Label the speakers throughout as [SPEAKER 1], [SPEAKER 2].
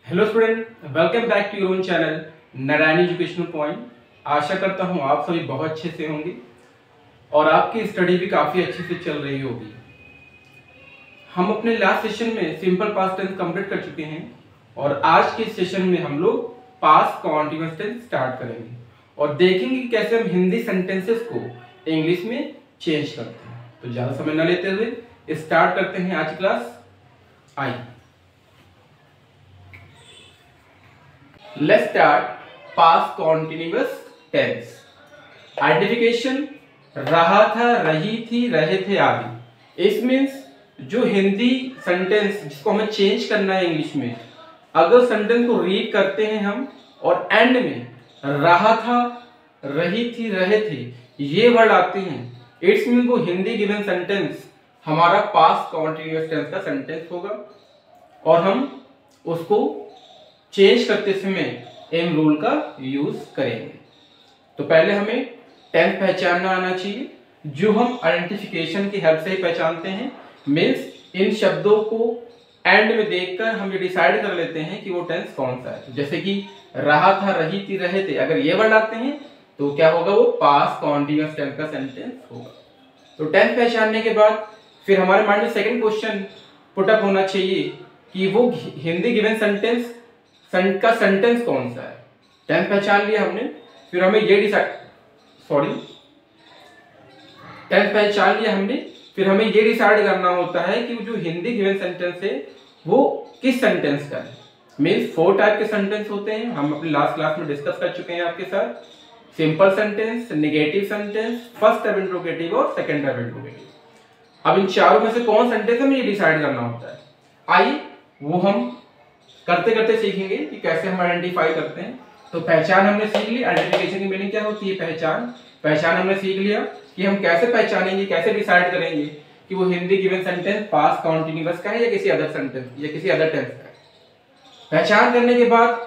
[SPEAKER 1] Hello student, welcome back to your own channel Narayan educational point. आशा करता हूँ आप सभी बहुत अच्छे से होंगे और आपकी स्टडी भी काफ़ी अच्छे से चल रही होगी। हम अपने लास्ट सेशन में सिंपल पास्ट टेंस कंप्लीट कर चुके हैं और आज के सेशन में हम लोग पास्ट कॉन्टिन्यूअस टेंस स्टार्ट करेंगे और देखेंगे कि कैसे हम हिंदी सेंटेंसेस को इंग्लिश में चेंज करते हैं। तो ज़्यादा समय न लेते हुए स्टार्ट करते हैं आज की क्लास। आइए Let's start past continuous tense. Identification रहा था, रही थी, रहे थे आदि। इस मीन्स जो हिंदी सेंटेंस जिसको हमें चेंज करना है इंग्लिश में, अगर सेंटेंस को रीड करते हैं हम और एंड में रहा था, रही थी, रहे थे ये वर्ड आते हैं, इट्स मीन वो हिंदी गिवन सेंटेंस हमारा पास्ट कॉन्टिन्यूअस टेंस का सेंटेंस होगा और हम उसको चेंज करते समय एम रूल का यूज करेंगे। तो पहले हमें टेंस पहचानना आना चाहिए, जो हम आइडेंटिफिकेशन की हेल्प से ही पहचानते हैं। मीन्स इन शब्दों को एंड में देखकर हम ये डिसाइड कर लेते हैं कि वो टेंस कौन सा है। जैसे कि रहा था, रही थी, रहे थे, अगर ये वर्ड आते हैं तो क्या होगा, वो पास्ट कॉन्टिन्यूअस टेंस का सेंटेंस होगा। तो टेंस पहचानने के बाद फिर हमारे माइंड में सेकेंड क्वेश्चन पुटअप होना चाहिए कि वो हिंदी गिवन सेंटेंस का सेंटेंस कौन सा है। टेंस पहचान लिया हमने, फिर हमें ये डिसाइड करना होता है कि जो हिंदी गिवन सेंटेंस है वो किस सेंटेंस का है। मीन्स 4 टाइप के सेंटेंस होते हैं, हम अपनी लास्ट क्लास में डिस्कस कर चुके हैं आपके साथ। Simple sentence, negative sentence, first type interrogative और सेकंड टाइप इंट्रोगेटिव। अब इन चारों में से कौन सेंटेंस हमें ये डिसाइड करना होता है। आइए वो हम करते करते सीखेंगे कि कैसे हम आइडेंटिफाई करते हैं। तो पहचान हमने सीख ली, आइडेंटिफिकेशन की मीनिंग क्या होती है, पहचान हमने सीख लिया कि हम कैसे पहचानेंगे, कैसे डिसाइड करेंगे कि वो Hindi given sentence past continuous का है या किसी अदर सेंटेंस या किसी अदर टेंस का है। पहचान करने के बाद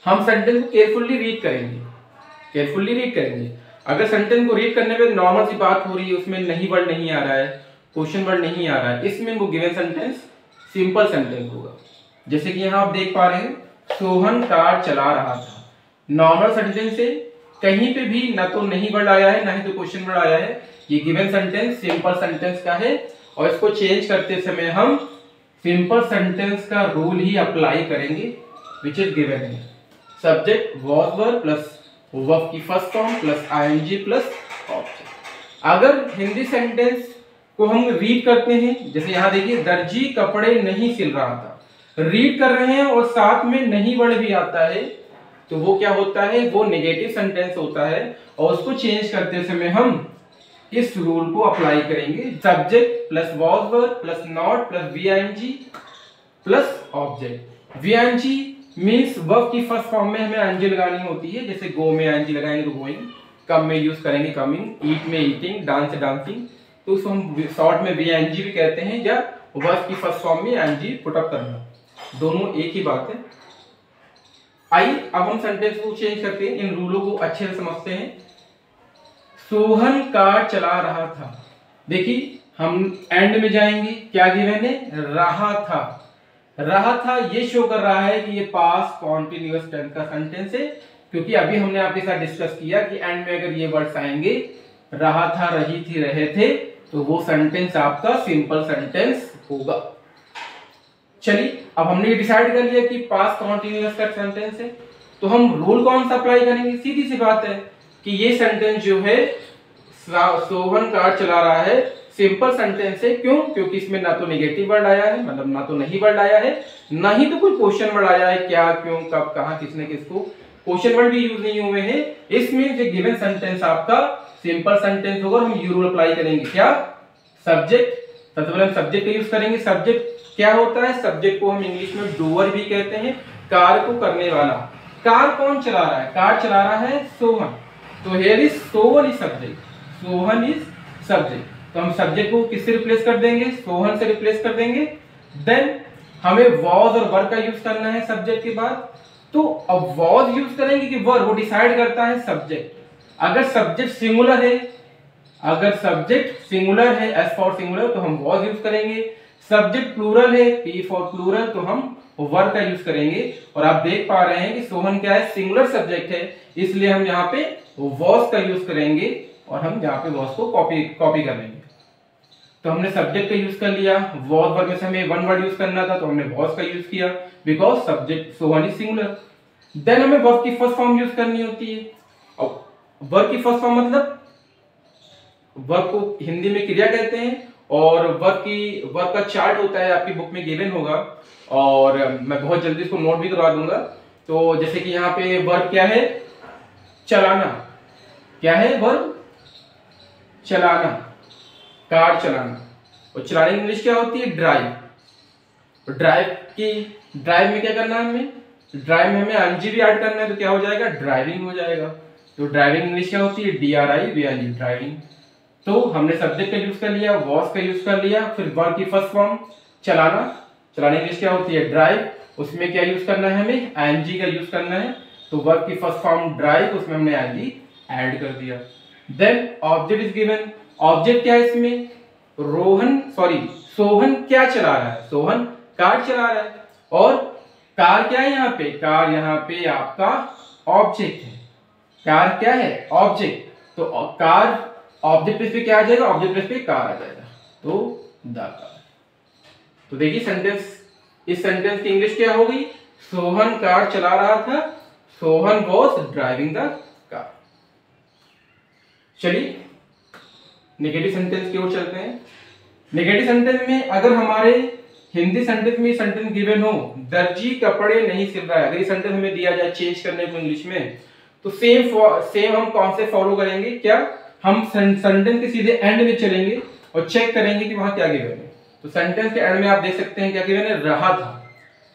[SPEAKER 1] हम सेंटेंस को केयरफुली रीड करेंगे। अगर सेंटेंस को रीड करने में नॉर्मल सी बात हो रही है, उसमें नहीं वर्ड नहीं आ रहा है, क्वेश्चन वर्ड नहीं आ रहा है, इसमें वो गिवन सेंटेंस सिंपल सेंटेंस होगा। जैसे कि यहाँ आप देख पा रहे हैं, सोहन कार चला रहा था। नॉर्मल सेंटेंस से कहीं पे भी ना तो नहीं वर्ड आया है, ना ही तो क्वेश्चन वर्ड आया है। ये गिवन सेंटेंस सिंपल सेंटेंस का है और इसको चेंज करते समय हम सिंपल सेंटेंस का रूल ही अप्लाई करेंगे, विच इज गिवन है। Subject was were plus verb की first form plus ING plus object. अगर हिंदी सेंटेंस को हम रीड करते हैं, जैसे यहाँ देखिए, दर्जी कपड़े नहीं सिल रहा था, रीड कर रहे हैं और साथ में नहीं वर्ड भी आता है, तो वो क्या होता है, वो नेगेटिव सेंटेंस होता है और उसको चेंज करते समय हम इस रूल को अप्लाई करेंगे। Subject plus was were plus not plus VING plus object. VING means verb की फर्स्ट फॉर्म में हमें आईएनजी लगानी होती है। जैसे गो में आईएनजी लगाएंगे तो गोइंग, कम में यूज करेंगे कमिंग, ईट में ईटिंग, डांस से डांसिंग, तो उसको हम शॉर्ट में वीआईएनजी भी कहते हैं, या वर्ब की फर्स्ट फॉर्म में आईएनजी पुट अप करना, दोनों एक ही बात है। आइए अब हम सेंटेंस को चेंज करते हैं, इन रूलों को अच्छे से समझते हैं। सोहन कार चला रहा था, देखिए हम एंड में जाएंगे, क्या गिवन है, रहा था ये शो कर रहा है कि ये पास्ट कॉन्टिन्यूअस टेंस का सेंटेंस है, क्योंकि अभी हमने आपके साथ डिस्कस किया कि एंड में अगर ये वर्ड्स आएंगे, रहा था, रही थी, रहे थे, तो वो सेंटेंस आपका सिंपल सेंटेंस होगा। चलिए अब हमने डिसाइड कर लिया कि पास्ट कॉन्टिन्यूअस का सेंटेंस है, तो हम रूल कौन सा अप्लाई करेंगे। सीधी सी बात है कि ये सेंटेंस जो है, सोहन कार चला रहा है, सिंपल सेंटेंस है। क्यों? क्योंकि इसमें ना तो नेगेटिव वर्ड आया है, मतलब ना तो नहीं वर्ड आया है, ना ही तो कोई क्वेश्चन वर्ड आया है, क्या, क्यों, कब, कहां, किसने, किसको, क्वेश्चन वर्ड भी यूज नहीं हुए हैं। इसमें जो गिवन सेंटेंस आपका सिंपल सेंटेंस होगा। हम यू रूल अप्लाई करेंगे, क्या, सब्जेक्ट, सबसे पहले हम सब्जेक्ट का यूज करेंगे। सब्जेक्ट क्या होता है, सब्जेक्ट को हम इंग्लिश में डूअर भी कहते हैं, कार्य को करने वाला। कार कौन चला रहा है, कार चला रहा है सोहन, तो here is Sohan is subject, Sohan is subject. तो हम सब्जेक्ट को किससे रिप्लेस कर देंगे, सोहन से रिप्लेस कर देंगे। देन हमें वॉज और वर का यूज करना है सब्जेक्ट के बाद। तो अब वॉज यूज करेंगे कि वर, वो डिसाइड करता है सब्जेक्ट। अगर सब्जेक्ट सिंगुलर है, एज फॉर सिंगुलर, तो हम वॉज यूज करेंगे। सब्जेक्ट प्लूरल है, P फॉर प्लूरल, तो हम वर का यूज करेंगे। और आप देख पा रहे हैं कि सोहन क्या है, सिंगुलर सब्जेक्ट है, इसलिए हम यहाँ पे वॉस का यूज करेंगे और हम यहाँ पे वॉस को कॉपी कर लेंगे। तो हमने सब्जेक्ट का यूज कर लिया, वॉस वर्ब में से हमें वन वर्ड यूज करना था तो हमने वॉस का यूज किया, because subject Sohan is singular. Then हमें वर्ब की फर्स्ट फॉर्म यूज करनी होती है। और वर्ब की फर्स्ट फॉर्म मतलब वर्ब को हिंदी में क्रिया कहते हैं, और वर्ब का चार्ट होता है, आपकी बुक में गिवन होगा, और मैं बहुत जल्दी इसको नोट भी करवा दूंगा। तो जैसे कि यहाँ पे वर्ब क्या है, चलाना। क्या है वर्ब? चलाना, कार चलाना। और चलाने की इंग्लिश क्या होती है? ड्राइव। तो ड्राइव में क्या करना है हमें? ड्राइव में हमें आईएनजी भी ऐड करना है, तो क्या हो जाएगा? ड्राइविंग हो जाएगा। तो ड्राइविंग इंग्लिश क्या होती है? DRIVING, driving. तो हमने सब्जेक्ट का यूज कर लिया, वॉस का यूज कर लिया, फिर वर्ब की फर्स्ट फॉर्म चलाना। चलाने इंग्लिश क्या होती है? ड्राइव। उसमें क्या यूज करना है हमें? आईएनजी का यूज करना है। तो वर्ब की फर्स्ट फॉर्म ड्राइव, उसमें हमने आईएनजी ऐड कर दिया। Then object is given. Object क्या है इसमें? सोहन क्या चला रहा है? सोहन कार चला रहा है। और कार क्या है यहाँ पे? कार यहाँ पे आपका ऑब्जेक्ट है। कार क्या है? ऑब्जेक्ट। तो कार ऑब्जेक्ट प्लेस पे क्या आ जाएगा? ऑब्जेक्ट प्लेस पे कार आ जाएगा, तो द कार। तो देखिए सेंटेंस, इस सेंटेंस की इंग्लिश क्या हो गई? सोहन कार चला रहा था, Sohan was driving the car. चलिए नेगेटिव सेंटेंस की ओर चलते हैं। नेगेटिव सेंटेंस में अगर हमारे हिंदी सेंटेंस में सेंटेंस गिवन हो, दर्जी कपड़े नहीं सिल रहा है, अगर ये सेंटेंस हमें दिया जाए चेंज करने को इंग्लिश में, तो सेम हम कौन से फॉलो करेंगे? क्या हम सेंटेंस के सीधे एंड में चलेंगे और चेक करेंगे कि वहां क्या गिवन है। तो सेंटेंस के एंड में आप देख सकते हैं क्या गिवन है? रहा था।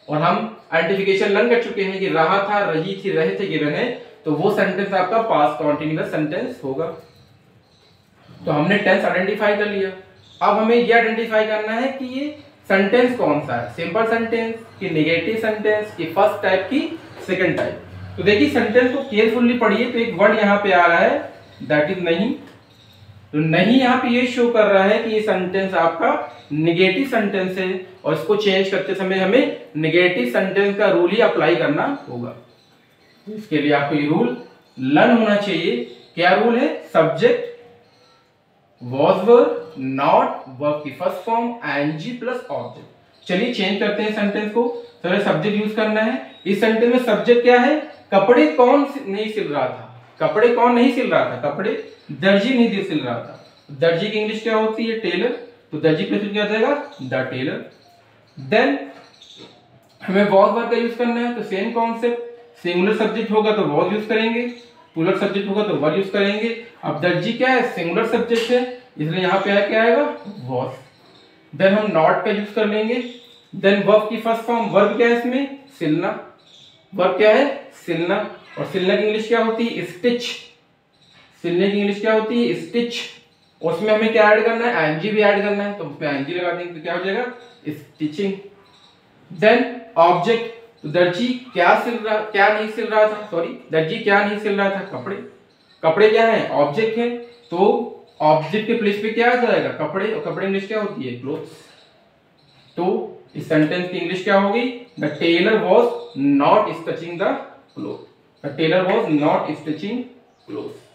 [SPEAKER 1] और हम आइडेंटिफिकेशन लर्न कर चुके हैं कि रहा था, रही थी, रहे थे गिवन है, तो वो सेंटेंस आपका पास्ट कंटीन्यूअस सेंटेंस होगा। तो हमने टेंस आइडेंटिफाई कर लिया। अब हमें ये आइडेंटिफाई करना है कि ये सेंटेंस कौन सा है, सिंपल सेंटेंस की नेगेटिव सेंटेंस की फर्स्ट टाइप की सेकंड टाइप। तो देखिए सेंटेंस को केयरफुली पढ़िए। तो एक वर्ड यहाँ पे आ रहा है, दैट इज नहीं। तो नहीं यहाँ पे ये शो कर रहा है कि ये सेंटेंस आपका नेगेटिव सेंटेंस है, और इसको चेंज करते समय हमें नेगेटिव सेंटेंस का रूल ही अप्लाई करना होगा। इसके लिए आपको ये रूल लर्न होना चाहिए। क्या रूल है? Subject was verb not verb की first form ing plus object. चलिए चेंज करते हैं सेंटेंस को। तो सब्जेक्ट यूज करना है। इस सेंटेंस में सब्जेक्ट क्या है? कपड़े कौन नहीं सिल रहा था? कपड़े कौन नहीं सिल रहा था? कपड़े दर्जी नहीं सिल रहा था। दर्जी की इंग्लिश क्या होती है? टेलर। तो दर्जी प्लेस क्या जाएगा? The tailor. देन हमें वॉज वर्ब का यूज करना है। तो सेम कॉन्सेप्ट, सिंगुलर सब्जेक्ट होगा तो वॉज यूज करेंगे, प्लूरल सब्जेक्ट होगा तो वर यूज करेंगे। अब दर्जी क्या है? सिंगुलर सब्जेक्ट है, इसलिए यहाँ पे क्या आएगा? वॉज। देन हम नॉट का यूज कर लेंगे। देन वर्ब की फर्स्ट फॉर्म, वर्ब क्या है इसमें? सिलना। वर्ब क्या है? सिलना। और सिलने की इंग्लिश क्या होती है? स्टिच। सिलने की इंग्लिश क्या होती है? स्टिच। उसमें हमें क्या ऐड करना है? आईएनजी भी ऐड करना है, तो उसमें आईएनजी लगा देंगे तो क्या हो जाएगा? स्टिचिंग। देन ऑब्जेक्ट, तो दर्जी क्या नहीं सिल रहा था? दर्जी क्या नहीं सिल रहा था? कपड़े। कपड़े क्या है? ऑब्जेक्ट है, तो ऑब्जेक्ट के प्लेस पे क्या आ जाएगा? कपड़े। और कपड़े इंग्लिश क्या होती है? क्लोथ्स। तो इस सेंटेंस की इंग्लिश क्या होगी? The tailor was not stitching the cloth. The tailor was not stitching cloth.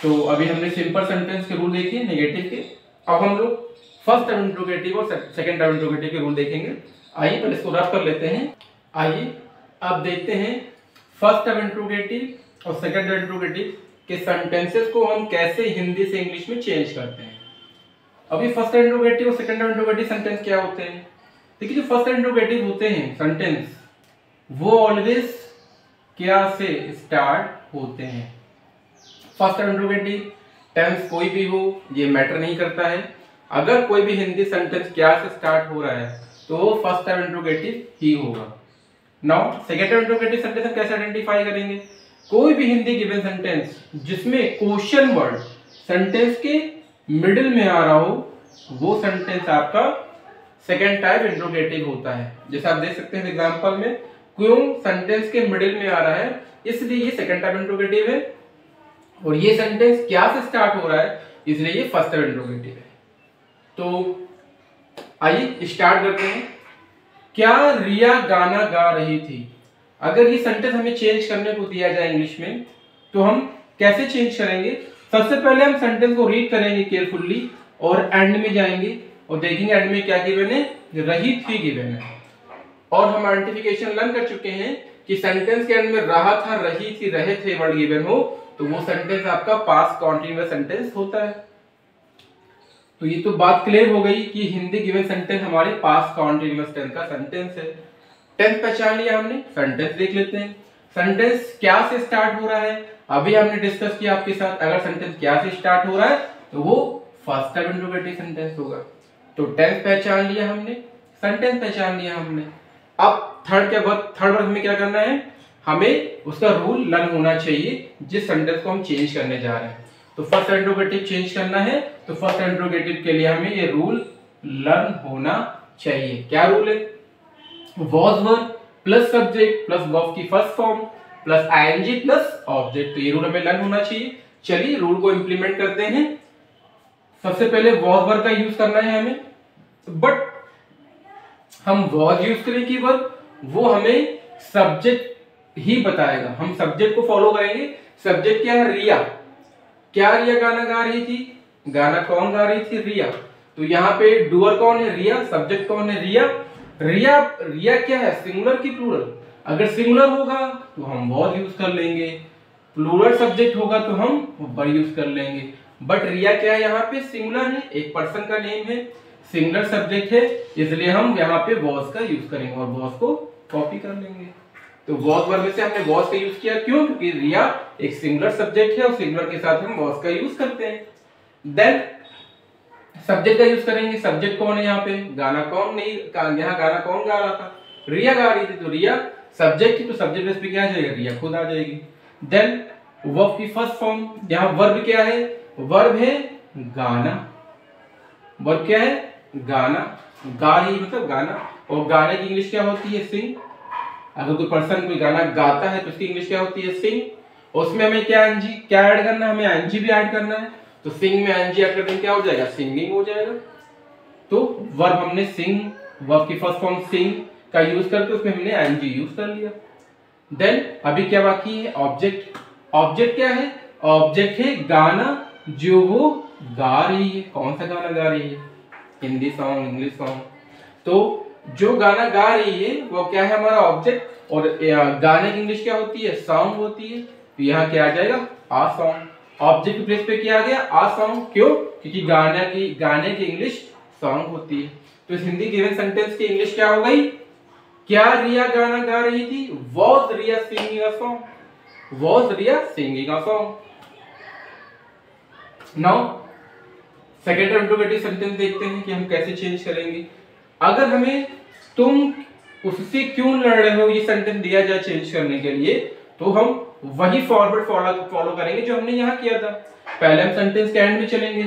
[SPEAKER 1] तो अभी हमने सिंपल सेंटेंस के रूल देखे नेगेटिव के। अब हम लोग फर्स्ट टर्म इंट्रोगेटिव और सेकंड टर्म इंट्रोगेटिव के रूल देखेंगे। आइए पहले इसको रफ कर लेते हैं। आइए अब देखते हैं फर्स्ट टर्म इंट्रोगेटिव और सेकंड टर्म इंट्रोगेटिव के सेंटेंसेस को हम कैसे हिंदी से इंग्लिश में चेंज करते हैं। अभी फर्स्ट टर्म इंट्रोगेटिव और सेकंड टर्म इंट्रोगेटिव सेंटेंस क्या होते हैं? देखिए जो फर्स्ट टर्म इंट्रोगेटिव होते हैं सेंटेंस, वो ऑलवेज क्या से स्टार्ट होते हैं। फर्स्ट टर्म इंट्रोगेटिव टेंस कोई भी हो, ये मैटर नहीं करता है। अगर कोई भी हिंदी सेंटेंस क्या से स्टार्ट हो रहा है तो फर्स्ट टर्म इंट्रोगेटिव ही होगा। Now second term interrogative sentence हम कैसे आइडेंटिफाई करेंगे? कोई भी हिंदी गिवन सेंटेंस जिसमें क्वेश्चन वर्ड सेंटेंस के मिडिल में आ रहा हो, वो सेंटेंस आपका सेकंड टाइप इंट्रोगेटिव होता है। जैसे आप देख सकते हैं एग्जांपल में, क्यों सेंटेंस के मिडिल में आ रहा है, इसलिए ये सेकंड टाइप इंट्रोगेटिव है। और ये सेंटेंस क्या से स्टार्ट हो रहा है, इसलिए ये फर्स्ट टाइप इंट्रोगेटिव है। तो आइए स्टार्ट करते हैं। क्या रिया गाना गा रही थी? अगर ये सेंटेंस हमें चेंज करने को दिया जाए इंग्लिश में तो हम कैसे चेंज करेंगे? सबसे पहले हम सेंटेंस को रीड करेंगे केयरफुली और एंड में जाएंगे और देखेंगे एंड में क्या गिवन है, रही थी गिवन है। और हम आइडेंटिफिकेशन लर्न कर चुके हैं कि सेंटेंस के एंड में रहा था, रही थी, रहे थे वर्ड गिवन हो तो वो सेंटेंस आपका पास्ट कॉन्टिन्यूअस सेंटेंस होता है। तो ये तो बात क्लियर हो गई कि हिंदी गिवन सेंटेंस हमारे पास्ट कॉन्टिन्यूअस टेंस का सेंटेंस है। टेंस पहचान लिया हमने, सेंटेंस देख लेते हैं। सेंटेंस क्या से स्टार्ट हो रहा है? अभी हमने डिस्कस किया आपके साथ, अगर सेंटेंस क्या से स्टार्ट हो रहा है तो वो फर्स्ट टाइप इंट्रोगेटिव सेंटेंस होगा। तो टेंस पहचान लिया हमने, सेंटेंस पहचान लिया हमने। अब थर्ड वर्ग में क्या करना है? हमें उसका रूल लर्न होना चाहिए जिस सेंटेंस को हम चेंज करने जा रहे हैं। तो फर्स्ट इंट्रोगेटिव चेंज करना है तो फर्स्ट इंट्रोगेटिव के लिए हमें ये रूल लर्न होना चाहिए। क्या रूल है? Was verb plus subject plus verb की first form plus ING plus object. तो ये रूल हमें लर्न होना चाहिए। चलिए रूल को इंप्लीमेंट करते हैं। सबसे पहले वॉज वर्ब का यूज करना है हमें, बट हम वॉज यूज करें कि वर्ब वो हमें सब्जेक्ट ही बताएगा। हम सब्जेक्ट को फॉलो करेंगे। सब्जेक्ट क्या है? रिया। क्या रिया गाना गा रही थी? गाना कौन गा रही थी? रिया। तो यहाँ पे डूअर कौन है? रिया। सब्जेक्ट कौन है? रिया। रिया रिया क्या है? सिंगुलर की प्लूरल? अगर सिंगुलर होगा तो हम वॉज यूज कर लेंगे, प्लूरल सब्जेक्ट होगा तो हम वर यूज कर लेंगे। बट रिया क्या है? यहाँ पे सिंगुलर है, एक पर्सन का नेम है, सिंगुलर सब्जेक्ट है, इसलिए हम यहाँ पे वॉज का यूज करेंगे और वॉज को कॉपी कर लेंगे। तो वॉज वर्ब में से हमने वॉज का यूज किया, क्यों? क्योंकि रिया एक सिंगुलर सब्जेक्ट है और सिंगुलर के साथ हम वॉज का यूज करते हैं। देन सब्जेक्ट का यूज करेंगे। सब्जेक्ट कौन है यहाँ पे? गाना कौन नहीं, यहाँ गाना कौन गा रहा था? रिया गा रही थी। तो रिया सब्जेक्ट है तो सब्जेक्ट बेस पे क्या आ जाएगा? रिया खुद आ जाएगी। देन वर्ब की फर्स्ट फॉर्म, यहाँ वर्ब क्या है? वर्ब है गाना। वर्ब क्या है? गाना। गा रही मतलब गाना, और गाने की इंग्लिश क्या होती है? सिंग। अगर कोई पर्सन कोई गाना गाता है तो उसकी इंग्लिश क्या होती है? सिंग। और उसमें हमें क्या एनजी क्या ऐड करना है? हमें एनजी भी ऐड करना है। तो सिंग में एनजी ऐड करने क्या हो जाएगा? सिंगिंग हो जाएगा। तो वर्ब हमने सिंग, वर्ब की फर्स्ट फॉर्म सिंग का यूज करके उसमें हमने एनजी यूज कर लिया। देन अभी क्या बाकी है? ऑब्जेक्ट। ऑब्जेक्ट क्या है? ऑब्जेक्ट है गाना जो वो गा रही है। कौन सा गाना गा रही है? Hindi song, English song. तो जो गाना गा रही है वो क्या है? हमारा ऑब्जेक्ट। और गाने की इंग्लिश क्या होती है? सॉन्ग होती है। तो यहाँ क्या आ जाएगा? आ सॉन्ग। ऑब्जेक्ट की प्लेस पे क्या आ गया? आ सॉन्ग। क्यों? क्योंकि गाने की इंग्लिश सॉन्ग होती है। तो इस हिंदी गिवन सेंटेंस की इंग्लिश क्या हो गई? क्या रिया गाना गा रही थी? Was Riya singing a song. Was Riya singing a song. Now second interrogative sentence देखते हैं कि हम कैसे चेंज करेंगे। अगर हमें तुम उससे क्यों लड़ रहे हो ये सेंटेंस दिया जाए चेंज करने के लिए, तो हम वही फॉरवर्ड फॉलो करेंगे जो हमने यहाँ किया था। पहले हम सेंटेंस के एंड में चलेंगे,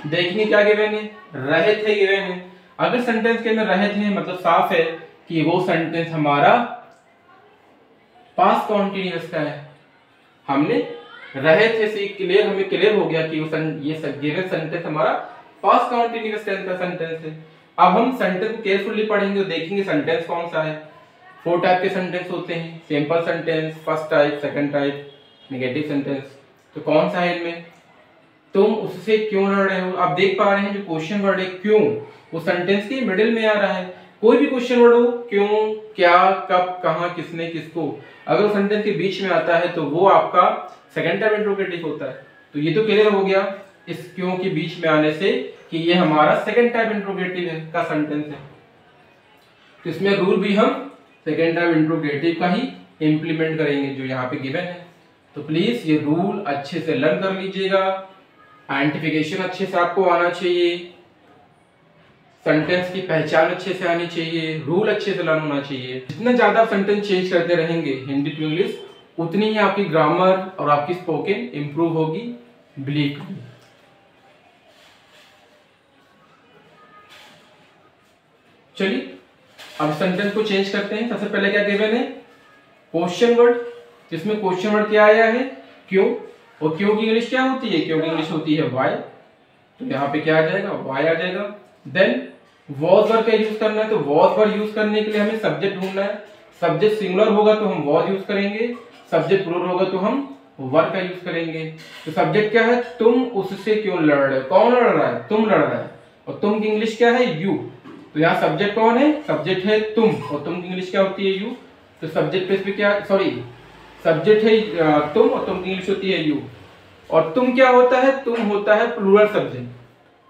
[SPEAKER 1] देखेंगे क्या गिवन है? रहे थे गिवन है। अगर सेंटेंस के अंदर रहे थे मतलब साफ है कि वो सेंटेंस हमारा पास्ट कॉन्टिन्यूअस का है। हमने रहे थे से क्लियर, हमें क्लियर हो गया कि ये गिवन सेंटेंस हमारा पास्ट कॉन्टिन्यूअस टेंस का सेंटेंस है। अब हम सेंटेंस केयरफुली पढ़ेंगे और देखेंगे सेंटेंस कौन सा है। 4 टाइप के सेंटेंस होते हैं, simple sentence, first type, second type, negative sentence. तो कौन सा है इनमें? तुम उससे क्यों लड़ रहे हो? आप देख पा रहे हैं जो क्वेश्चन वर्ड है क्यों, वो सेंटेंस के मिडिल में आ रहा है। कोई भी क्वेश्चन वर्ड हो, क्यों, क्या, कब, कहां, किसने, किसको, अगर वो सेंटेंस के बीच में आता है तो वो आपका सेकंड टाइप इंट्रोगेटिव होता है। तो ये तो क्लियर हो गया इस क्यों के बीच में आने से कि ये हमारा सेकंड टाइप इंट्रोगेटिव है का सेंटेंस है। तो इसमें रूल भी हम सेकंड टाइप इंट्रोगेटिव का ही इंप्लीमेंट करेंगे जो यहाँ पे गिवन है। तो प्लीज ये रूल अच्छे से लर्न कर लीजिएगा। आइडेंटिफिकेशन अच्छे से आपको आना चाहिए, सेंटेंस की पहचान अच्छे से आनी चाहिए, रूल अच्छे से लर्न होना चाहिए। जितना ज्यादा आप सेंटेंस चेंज करते रहेंगे हिंदी टू इंग्लिश, उतनी ही आपकी ग्रामर और आपकी स्पोकन इंप्रूव होगी। बिलीव करिए। चलिए अब सेंटेंस को चेंज करते हैं। सबसे पहले क्या गिवन है? क्वेश्चन वर्ड, जिसमें क्वेश्चन वर्ड क्या आया है? क्यों। और क्यों की इंग्लिश क्या होती है? क्यों की इंग्लिश होती है वाई। तो यहाँ पे क्या आ जाएगा? वाई आ जाएगा। देन वॉज वर्ब का यूज करना है तो वॉज वर्ब यूज करने के लिए हमें सब्जेक्ट ढूंढना है। सब्जेक्ट सिंगुलर होगा तो हम वॉज यूज करेंगे, सब्जेक्ट प्लूरल होगा तो हम वर्ब का यूज करेंगे। तो सब्जेक्ट क्या है, तुम उससे क्यों लड़ रहे हो, कौन लड़ रहा है, तुम लड़ रहा है। और तुम की इंग्लिश क्या है, यू। तो यहाँ सब्जेक्ट कौन है, सब्जेक्ट है तुम, और तुम की इंग्लिश क्या होती है, यू। तो सब्जेक्ट प्लेस पे क्या, सॉरी सब्जेक्ट है तुम और तुम की इंग्लिश होती है यू। और तुम क्या होता है, तुम होता है प्लूरल सब्जेक्ट।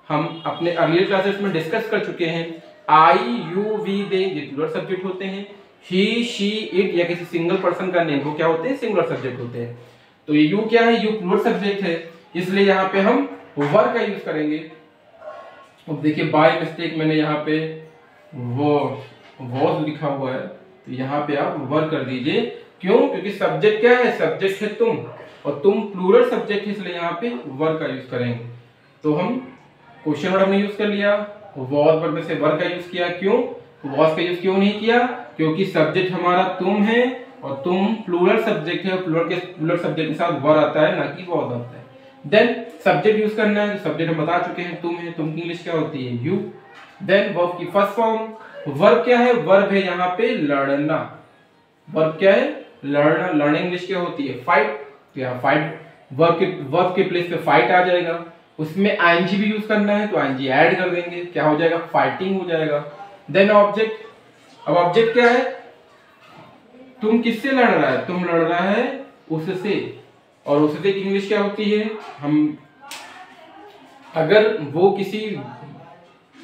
[SPEAKER 1] हम अपने अर्लियर क्लासेस में डिस्कस कर चुके हैं, आई यू वी दे ये प्लूरल सब्जेक्ट होते हैं। ही शी इट या किसी सिंगल पर्सन का नेम वो क्या होते हैं, सिंगुलर सब्जेक्ट होते हैं। तो ये यू क्या है, यू प्लूरल सब्जेक्ट है, इसलिए यहाँ पे हम वर्ब का यूज करेंगे। अब देखिए बाय मिस्टेक मैंने यहाँ पे वॉज लिखा हुआ है, तो यहाँ पे आप वर्ब कर दीजिए। क्यों, क्योंकि सब्जेक्ट क्या है, सब्जेक्ट है तुम, और तुम प्लूरल सब्जेक्ट है, इसलिए यहाँ पे वर्ब का यूज करेंगे। तो हम क्वेश्चन वर्ड हमने यूज कर लिया, वॉज वर्ब में से वर्ब का यूज किया। क्यों, वॉज का यूज क्यों नहीं किया, क्योंकि सब्जेक्ट हमारा तुम है और तुम प्लूरल सब्जेक्ट है, प्लूरल सब्जेक्ट के साथ वर्ब आता है, ना कि वॉज आता है। देन सब्जेक्ट यूज करना है, सब्जेक्ट हम बता चुके हैं तुम है, तुम की इंग्लिश क्या होती है, यू। देन वर्ब की फर्स्ट फॉर्म, वर्ब क्या है, वर्ब है यहाँ पे लड़ना। वर्ब क्या है, लड़ना, लर्निंग इंग्लिश क्या होती है, फाइट। तो यहाँ फाइट वर्ब के प्लेस पे फाइट आ जाएगा। उसमें आईएनजी भी यूज करना है तो आईएनजी ऐड कर देंगे, क्या हो जाएगा, फाइटिंग हो जाएगा। देन ऑब्जेक्ट, अब ऑब्जेक्ट क्या है, तुम किससे लड़ रहा है, तुम लड़ रहा है उससे, और उससे की इंग्लिश क्या होती है, हम अगर वो किसी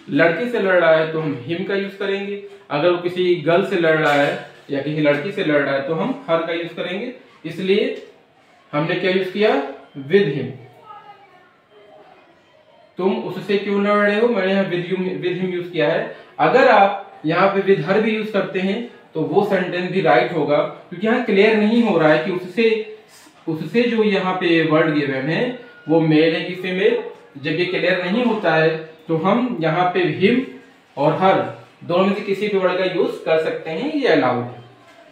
[SPEAKER 1] लड़के से लड़ रहा है तो हम हिम का यूज करेंगे, अगर वो किसी गर्ल से लड़ रहा है या किसी लड़की से लड़ रहा है तो हम हर का यूज करेंगे। इसलिए हमने क्या यूज किया, विद हिम। तुम उससे क्यों लड़ रहे हो, मैंने यहाँ विद हिम यूज किया है। अगर आप यहाँ पे विद हर भी यूज करते हैं तो वो सेंटेंस भी राइट होगा, क्योंकि यहाँ क्लियर नहीं हो रहा है कि उससे जो यहाँ पे वर्ड गिवन है वो मेल है कि फीमेल। जब ये क्लियर नहीं होता है तो हम यहाँ पे हिम और हर दोनों में से किसी भी वर्ड का यूज कर सकते हैं, ये अलाउड है।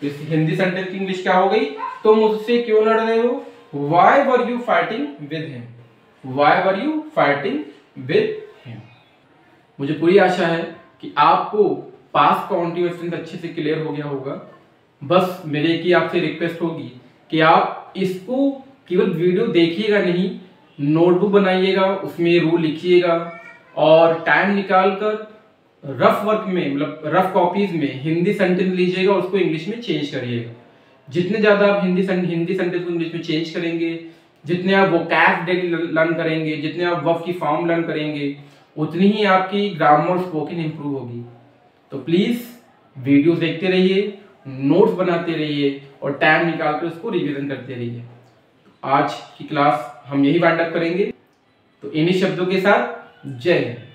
[SPEAKER 1] तो इस हिंदी सेंटेंस की इंग्लिश क्या हो गई, तुम उससे क्यों लड़ रहे हो, why were you fighting with him, why were you fighting with him. मुझे पूरी आशा है कि आपको पास्ट कॉन्टिन्यूअस टेंस अच्छे से क्लियर हो गया होगा। बस मेरी एक ही आपसे रिक्वेस्ट होगी कि आप इसको केवल वीडियो देखिएगा नहीं, नोटबुक बनाइएगा, उसमें रूल लिखिएगा, और टाइम निकालकर रफ वर्क में, मतलब रफ कॉपीज में हिंदी सेंटेंस लीजिएगा, उसको इंग्लिश में चेंज करिएगा। जितने ज्यादा आप हिंदी सेंटेंस को इंग्लिश में चेंज करेंगे, जितने आप वोकैब डेली लर्न करेंगे, जितने आप वर्ब की फॉर्म लर्न करेंगे, उतनी ही आपकी ग्रामर स्पोकन इंप्रूव होगी। तो प्लीज वीडियोस देखते रहिए, नोट्स बनाते रहिए, और टाइम निकाल कर उसको रिवीजन करते रहिए। आज की क्लास हम यही वाइंड अप करेंगे। तो इन्हीं शब्दों के साथ जय हिंद।